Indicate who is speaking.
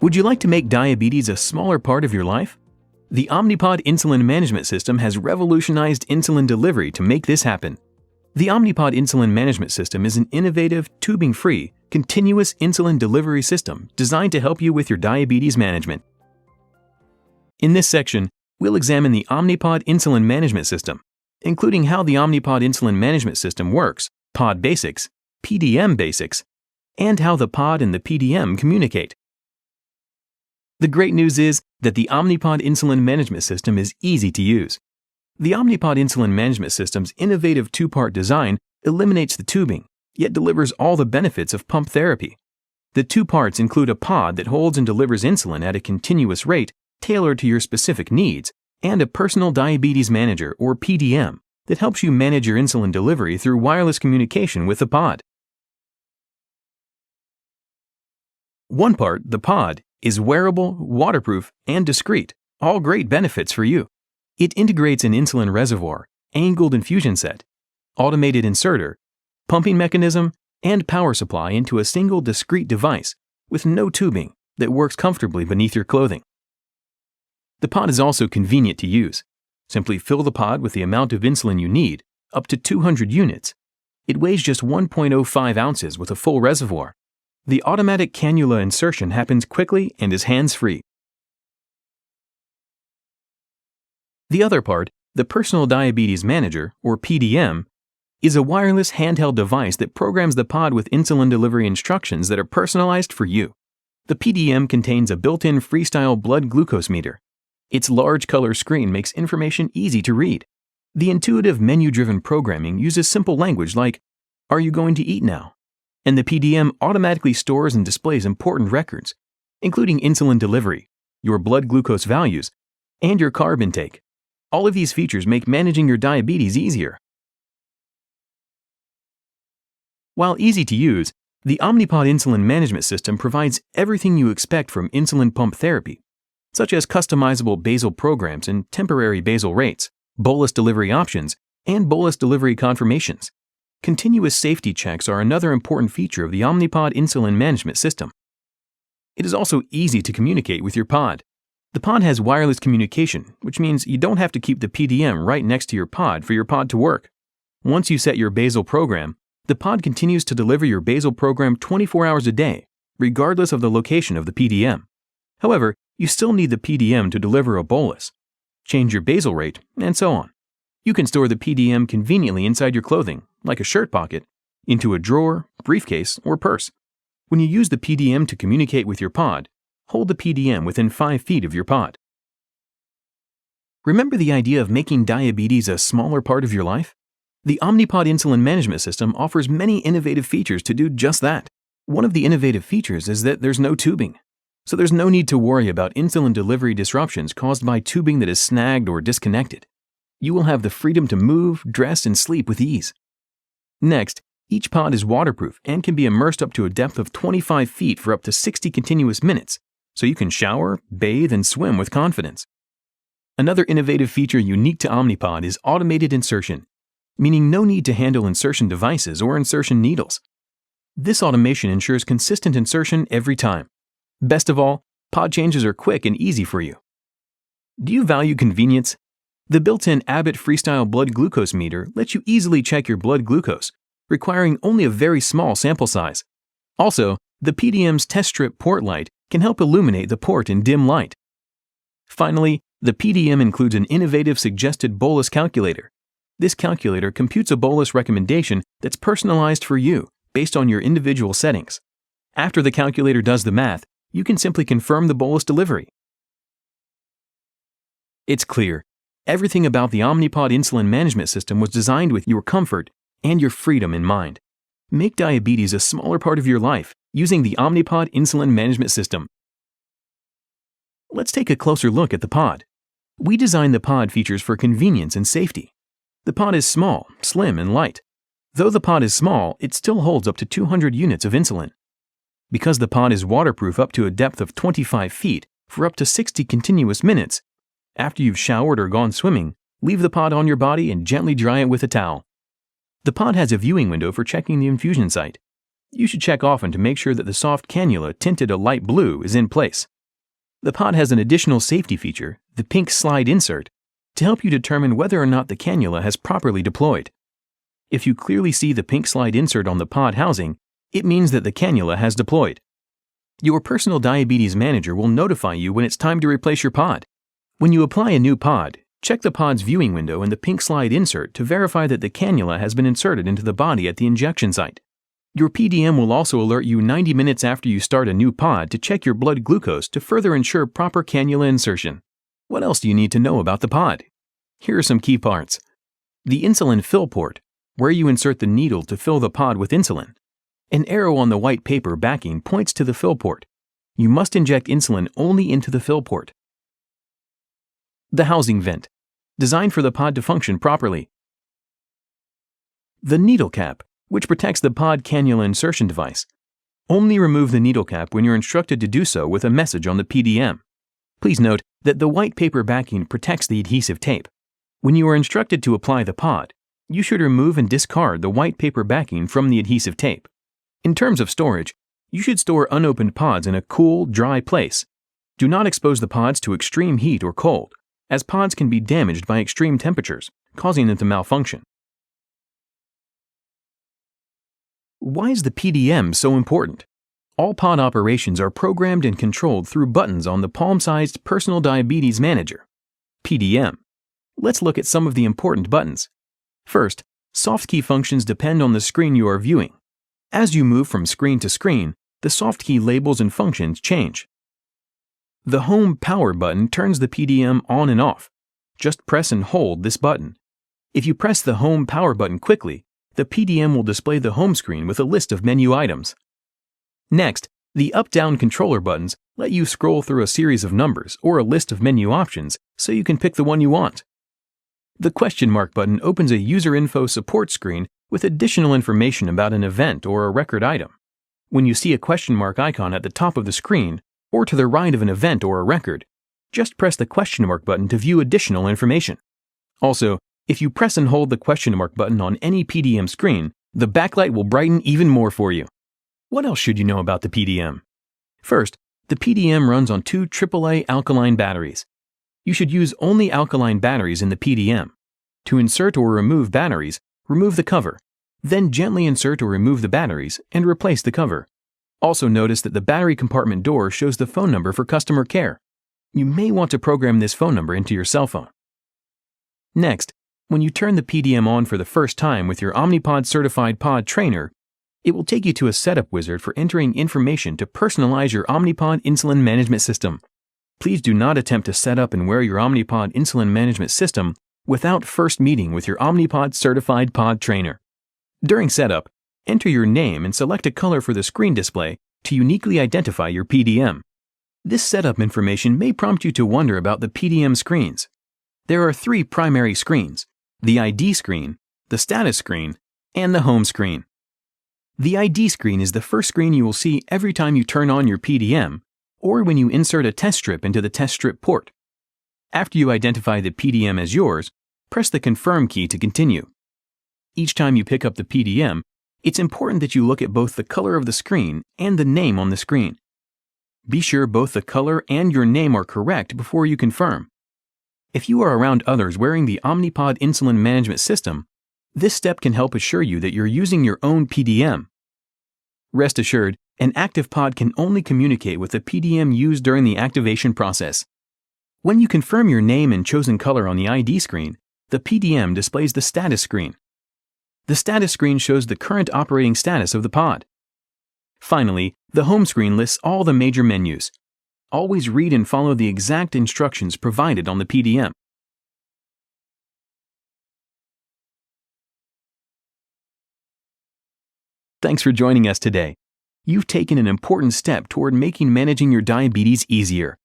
Speaker 1: Would you like to make diabetes a smaller part of your life? The Omnipod Insulin Management System has revolutionized insulin delivery to make this happen. The Omnipod Insulin Management System is an innovative, tubing-free, continuous insulin delivery system designed to help you with your diabetes management. In this section, we'll examine the Omnipod Insulin Management System, including how the Omnipod Insulin Management System works, pod basics, PDM basics, and how the pod and the PDM communicate. The great news is that the Omnipod Insulin Management System is easy to use. The Omnipod Insulin Management System's innovative two-part design eliminates the tubing, yet delivers all the benefits of pump therapy. The two parts include a pod that holds and delivers insulin at a continuous rate tailored to your specific needs, and a personal diabetes manager, or PDM, that helps you manage your insulin delivery through wireless communication with the pod. One part, the pod, is wearable, waterproof, and discreet, all great benefits for you. It integrates an insulin reservoir, angled infusion set, automated inserter, pumping mechanism, and power supply into a single discrete device with no tubing that works comfortably beneath your clothing. The pod is also convenient to use. Simply fill the pod with the amount of insulin you need, up to 200 units. It weighs just 1.05 ounces with a full reservoir. The automatic cannula insertion happens quickly and is hands-free. The other part, the Personal Diabetes Manager, or PDM, is a wireless handheld device that programs the pod with insulin delivery instructions that are personalized for you. The PDM contains a built-in FreeStyle blood glucose meter. Its large color screen makes information easy to read. The intuitive menu-driven programming uses simple language like, "Are you going to eat now?" And the PDM automatically stores and displays important records, including insulin delivery, your blood glucose values, and your carb intake. All of these features make managing your diabetes easier. While easy to use, the Omnipod Insulin Management System provides everything you expect from insulin pump therapy, such as customizable basal programs and temporary basal rates, bolus delivery options, and bolus delivery confirmations. Continuous safety checks are another important feature of the Omnipod Insulin Management System. It is also easy to communicate with your pod. The pod has wireless communication, which means you don't have to keep the PDM right next to your pod for your pod to work. Once you set your basal program, the pod continues to deliver your basal program 24 hours a day, regardless of the location of the PDM. However, you still need the PDM to deliver a bolus, change your basal rate, and so on. You can store the PDM conveniently inside your clothing, like a shirt pocket, into a drawer, briefcase, or purse. When you use the PDM to communicate with your pod, hold the PDM within 5 feet of your pod. Remember the idea of making diabetes a smaller part of your life? The Omnipod Insulin Management System offers many innovative features to do just that. One of the innovative features is that there's no tubing, so there's no need to worry about insulin delivery disruptions caused by tubing that is snagged or disconnected. You will have the freedom to move, dress, and sleep with ease. Next, each pod is waterproof and can be immersed up to a depth of 25 feet for up to 60 continuous minutes, so you can shower, bathe, and swim with confidence. Another innovative feature unique to Omnipod is automated insertion, meaning no need to handle insertion devices or insertion needles. This automation ensures consistent insertion every time. Best of all, pod changes are quick and easy for you. Do you value convenience? The built-in Abbott FreeStyle blood glucose meter lets you easily check your blood glucose, requiring only a very small sample size. Also, the PDM's test strip port light can help illuminate the port in dim light. Finally, the PDM includes an innovative suggested bolus calculator. This calculator computes a bolus recommendation that's personalized for you based on your individual settings. After the calculator does the math, you can simply confirm the bolus delivery. It's clear. Everything about the Omnipod Insulin Management System was designed with your comfort and your freedom in mind. Make diabetes a smaller part of your life using the Omnipod Insulin Management System. Let's take a closer look at the pod. We designed the pod features for convenience and safety. The pod is small, slim, and light. Though the pod is small, it still holds up to 200 units of insulin. Because the pod is waterproof up to a depth of 25 feet for up to 60 continuous minutes, after you've showered or gone swimming, Leave the pod on your body and gently dry it with a towel. The pod has a viewing window for checking the infusion site. You should check often to make sure that the soft cannula tinted a light blue is in place. The pod has an additional safety feature, the pink slide insert, to help you determine whether or not the cannula has properly deployed. If you clearly see the pink slide insert on the pod housing, it means that the cannula has deployed. Your personal diabetes manager will notify you when it's time to replace your pod. When you apply a new pod, check the pod's viewing window and the pink slide insert to verify that the cannula has been inserted into the body at the injection site. Your PDM will also alert you 90 minutes after you start a new pod to check your blood glucose to further ensure proper cannula insertion. What else do you need to know about the pod? Here are some key parts. The insulin fill port, where you insert the needle to fill the pod with insulin. An arrow on the white paper backing points to the fill port. You must inject insulin only into the fill port. The housing vent, designed for the pod to function properly. The needle cap, which protects the pod cannula insertion device. Only remove the needle cap when you're instructed to do so with a message on the PDM. Please note that the white paper backing protects the adhesive tape. When you are instructed to apply the pod, you should remove and discard the white paper backing from the adhesive tape. In terms of storage, you should store unopened pods in a cool, dry place. Do not expose the pods to extreme heat or cold, as pods can be damaged by extreme temperatures, causing them to malfunction. Why is the PDM so important? All pod operations are programmed and controlled through buttons on the palm-sized Personal Diabetes Manager, PDM. Let's look at some of the important buttons. First, soft key functions depend on the screen you are viewing. As you move from screen to screen, the soft key labels and functions change. The Home Power button turns the PDM on and off. Just press and hold this button. If you press the Home Power button quickly, the PDM will display the home screen with a list of menu items. Next, the up-down controller buttons let you scroll through a series of numbers or a list of menu options so you can pick the one you want. The question mark button opens a user info support screen with additional information about an event or a record item. When you see a question mark icon at the top of the screen or to the right of an event or a record, just press the question mark button to view additional information. Also, if you press and hold the question mark button on any PDM screen, the backlight will brighten even more for you. What else should you know about the PDM? First, the PDM runs on 2 AAA alkaline batteries. You should use only alkaline batteries in the PDM. To insert or remove batteries, remove the cover. Then gently insert or remove the batteries and replace the cover. Also notice that the battery compartment door shows the phone number for customer care. You may want to program this phone number into your cell phone. Next, when you turn the PDM on for the first time with your Omnipod certified pod trainer, it will take you to a setup wizard for entering information to personalize your Omnipod Insulin Management System. Please do not attempt to set up and wear your Omnipod Insulin Management System without first meeting with your Omnipod certified pod trainer. During setup, enter your name and select a color for the screen display to uniquely identify your PDM. This setup information may prompt you to wonder about the PDM screens. There are 3 primary screens: the ID screen, the status screen, and the home screen. The ID screen is the first screen you will see every time you turn on your PDM or when you insert a test strip into the test strip port. After you identify the PDM as yours, press the Confirm key to continue. Each time you pick up the PDM, it's important that you look at both the color of the screen and the name on the screen. Be sure both the color and your name are correct before you confirm. If you are around others wearing the Omnipod Insulin Management System, this step can help assure you that you're using your own PDM. Rest assured, an active pod can only communicate with the PDM used during the activation process. When you confirm your name and chosen color on the ID screen, the PDM displays the status screen. The status screen shows the current operating status of the pod. Finally, the home screen lists all the major menus. Always read and follow the exact instructions provided on the PDM. Thanks for joining us today. You've taken an important step toward making managing your diabetes easier.